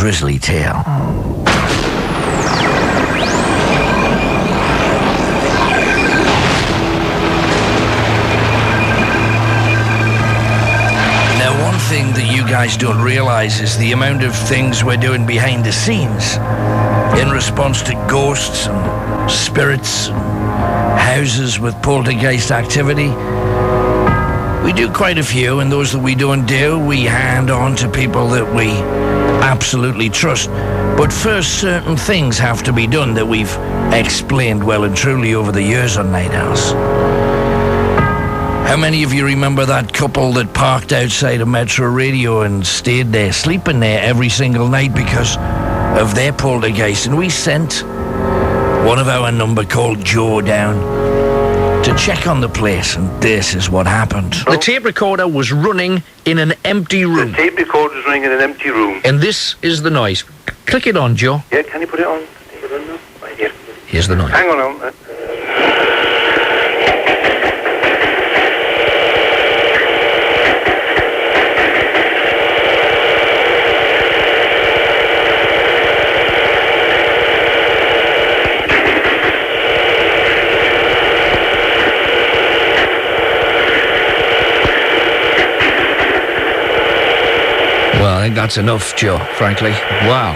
grisly tale. Now, one thing that you guys don't realize is the amount of things we're doing behind the scenes in response to ghosts and spirits and houses with poltergeist activity. We do quite a few, and those that we don't do, we hand on to people that we absolutely trust. But first, certain things have to be done that we've explained well and truly over the years on Night Owls. How many of you remember that couple that parked outside a Metro Radio and stayed there, sleeping there every single night because of their poltergeist? And we sent one of our number called Joe down to check on the place, and this is what happened. The tape recorder was running in an empty room. The tape recorder was running in an empty room. And this is the noise. Click it on, Joe. Yeah, can you put it on? Right here. Here's the noise. Hang on now. Well, I think that's enough, Joe, frankly. Wow.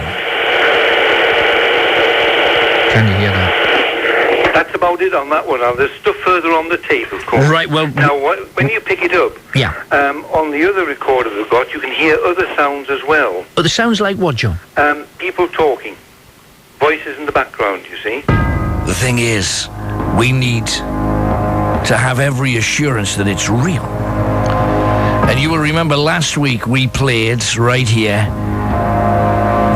Can you hear that? That's about it on that one. Now, there's stuff further on the tape, of course. Right, well... Now, when you pick it up, yeah. On the other recorder we've got, you can hear other sounds as well. Other sounds like what, John? People talking. Voices in the background, you see. The thing is, we need to have every assurance that it's real. And you will remember last week we played, right here,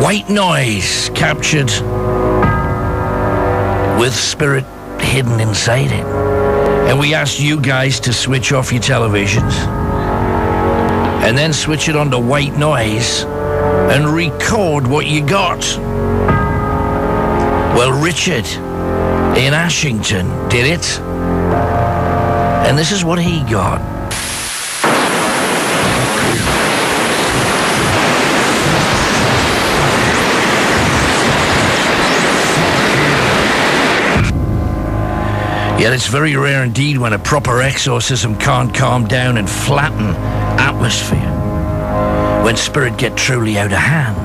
white noise captured with spirit hidden inside it. And we asked you guys to switch off your televisions and then switch it on to white noise and record what you got. Well, Richard in Ashington did it, and this is what he got. Yet it's very rare indeed when a proper exorcism can't calm down and flatten atmosphere, when spirit get truly out of hand.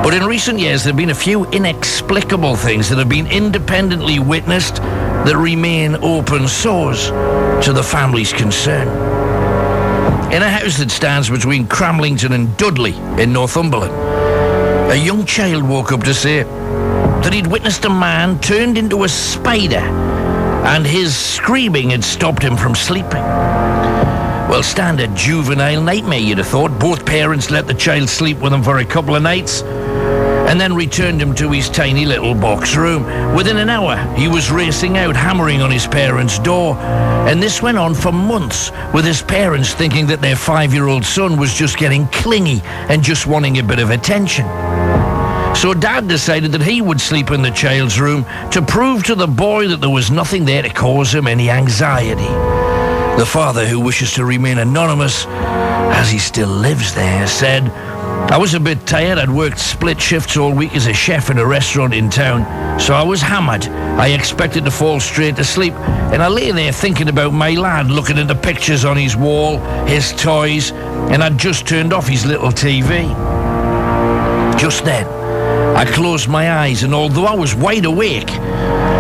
But in recent years, there have been a few inexplicable things that have been independently witnessed that remain open sores to the families concerned. In a house that stands between Cramlington and Dudley in Northumberland, a young child woke up to say that he'd witnessed a man turned into a spider, and his screaming had stopped him from sleeping. Well, standard juvenile nightmare, you'd have thought. Both parents let the child sleep with them for a couple of nights and then returned him to his tiny little box room. Within an hour, he was racing out, hammering on his parents' door. And this went on for months, with his parents thinking that their 5-year-old son was just getting clingy and just wanting a bit of attention. So Dad decided that he would sleep in the child's room to prove to the boy that there was nothing there to cause him any anxiety. The father, who wishes to remain anonymous, as he still lives there, said, "I was a bit tired. I'd worked split shifts all week as a chef in a restaurant in town, so I was hammered. I expected to fall straight to sleep, and I lay there thinking about my lad, looking at the pictures on his wall, his toys, and I'd just turned off his little TV. Just then, I closed my eyes, and although I was wide awake,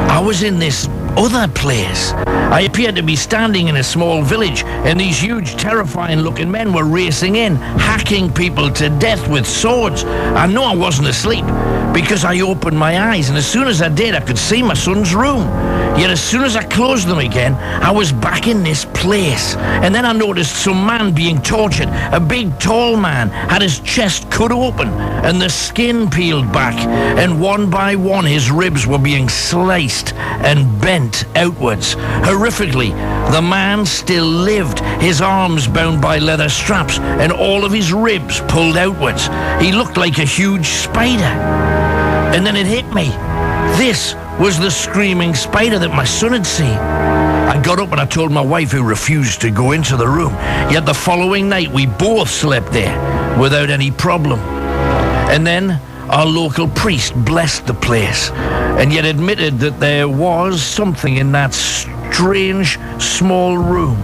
I was in this other place. I appeared to be standing in a small village, and these huge, terrifying-looking men were racing in, hacking people to death with swords. I know I wasn't asleep, because I opened my eyes, and as soon as I did, I could see my son's room. Yet as soon as I closed them again, I was back in this place. And then I noticed some man being tortured. A big, tall man had his chest cut open and the skin peeled back. And one by one, his ribs were being sliced and bent outwards. Horrifically, the man still lived, his arms bound by leather straps and all of his ribs pulled outwards. He looked like a huge spider. And then it hit me. This was the screaming spider that my son had seen. I got up and I told my wife, who refused to go into the room. Yet the following night, we both slept there without any problem. And then our local priest blessed the place, and yet admitted that there was something in that strange, small room,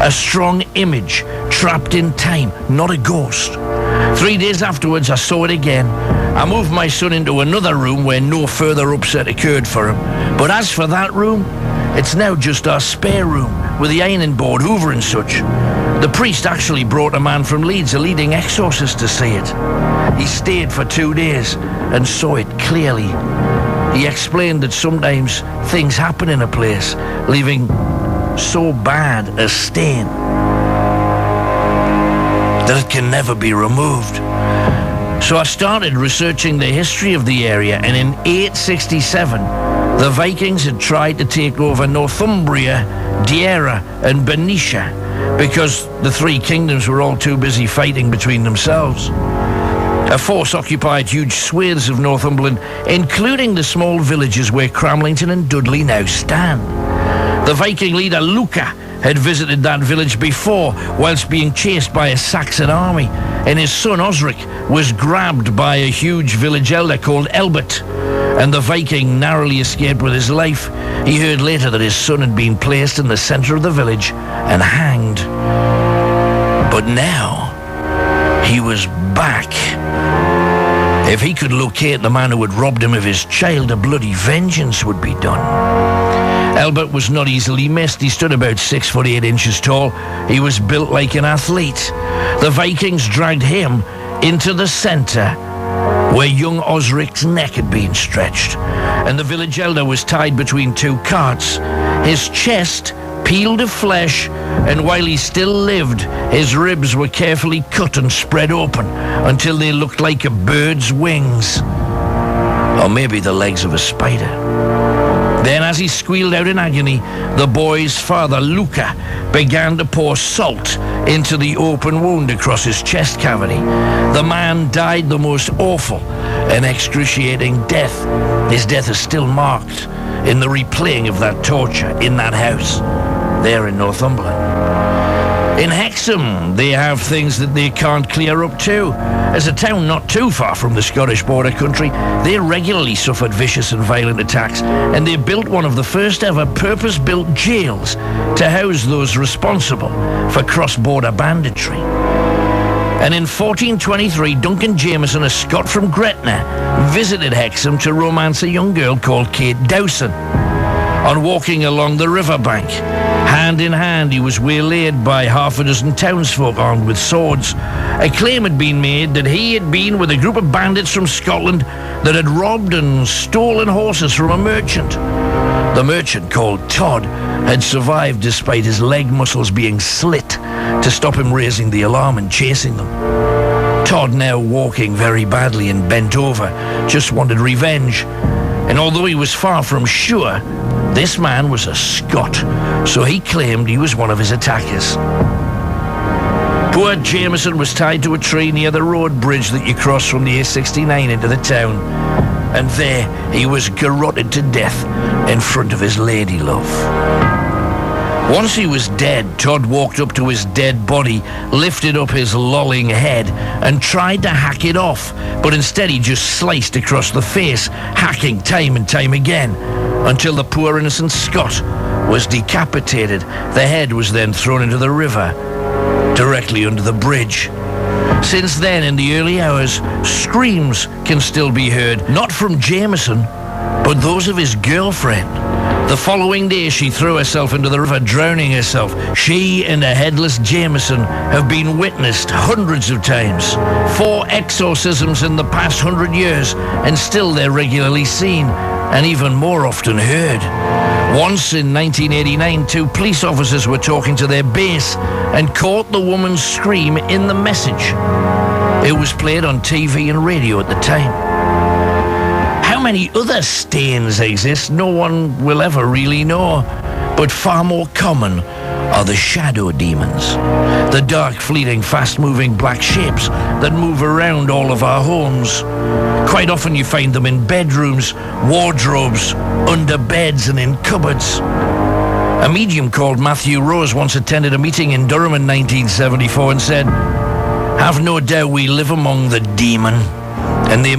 a strong image trapped in time, not a ghost. 3 days afterwards, I saw it again. I moved my son into another room where no further upset occurred for him. But as for that room, it's now just our spare room, with the ironing board, Hoover and such. The priest actually brought a man from Leeds, a leading exorcist, to see it. He stayed for 2 days and saw it clearly. He explained that sometimes things happen in a place, leaving so bad a stain that it can never be removed. So I started researching the history of the area, and in 867, the Vikings had tried to take over Northumbria, Deira, and Bernicia, because the three kingdoms were all too busy fighting between themselves. A force occupied huge swathes of Northumberland, including the small villages where Cramlington and Dudley now stand. The Viking leader Luca had visited that village before, whilst being chased by a Saxon army, and his son Osric was grabbed by a huge village elder called Elbert, and the Viking narrowly escaped with his life. He heard later that his son had been placed in the centre of the village and hanged. But now, he was back. If he could locate the man who had robbed him of his child, a bloody vengeance would be done. Albert was not easily missed. He stood about 6'8" tall. He was built like an athlete. The Vikings dragged him into the centre where young Osric's neck had been stretched, and the village elder was tied between two carts, his chest peeled of flesh, and while he still lived, his ribs were carefully cut and spread open until they looked like a bird's wings, or maybe the legs of a spider. Then, as he squealed out in agony, the boy's father, Luca, began to pour salt into the open wound across his chest cavity. The man died the most awful and excruciating death. His death is still marked in the replaying of that torture in that house there in Northumberland. In Hexham, they have things that they can't clear up too. As a town not too far from the Scottish border country, they regularly suffered vicious and violent attacks, and they built one of the first ever purpose-built jails to house those responsible for cross-border banditry. And in 1423, Duncan Jameson, a Scot from Gretna, visited Hexham to romance a young girl called Kate Dowson. On walking along the riverbank, hand in hand, he was waylaid by half a dozen townsfolk armed with swords. A claim had been made that he had been with a group of bandits from Scotland that had robbed and stolen horses from a merchant. The merchant, called Todd, had survived despite his leg muscles being slit to stop him raising the alarm and chasing them. Todd, now walking very badly and bent over, just wanted revenge. And although he was far from sure, this man was a Scot, so he claimed he was one of his attackers. Poor Jameson was tied to a tree near the road bridge that you cross from the A69 into the town, and there he was garroted to death in front of his lady love. Once he was dead, Todd walked up to his dead body, lifted up his lolling head, and tried to hack it off, but instead he just sliced across the face, hacking time and time again, until the poor innocent Scot was decapitated. The head was then thrown into the river, directly under the bridge. Since then, in the early hours, screams can still be heard, not from Jameson, but those of his girlfriend. The following day, she threw herself into the river, drowning herself. She and a headless Jameson have been witnessed hundreds of times. 4 exorcisms in the past 100 years, and still they're regularly seen, and even more often heard. Once in 1989, 2 police officers were talking to their base and caught the woman's scream in the message. It was played on TV and radio at the time. How many other stains exist, no one will ever really know, but far more common are the shadow demons, the dark, fleeting, fast-moving black shapes that move around all of our homes. Quite often you find them in bedrooms, wardrobes, under beds and in cupboards. A medium called Matthew Rose once attended a meeting in Durham in 1974 and said, "Have no doubt we live among the demon. And the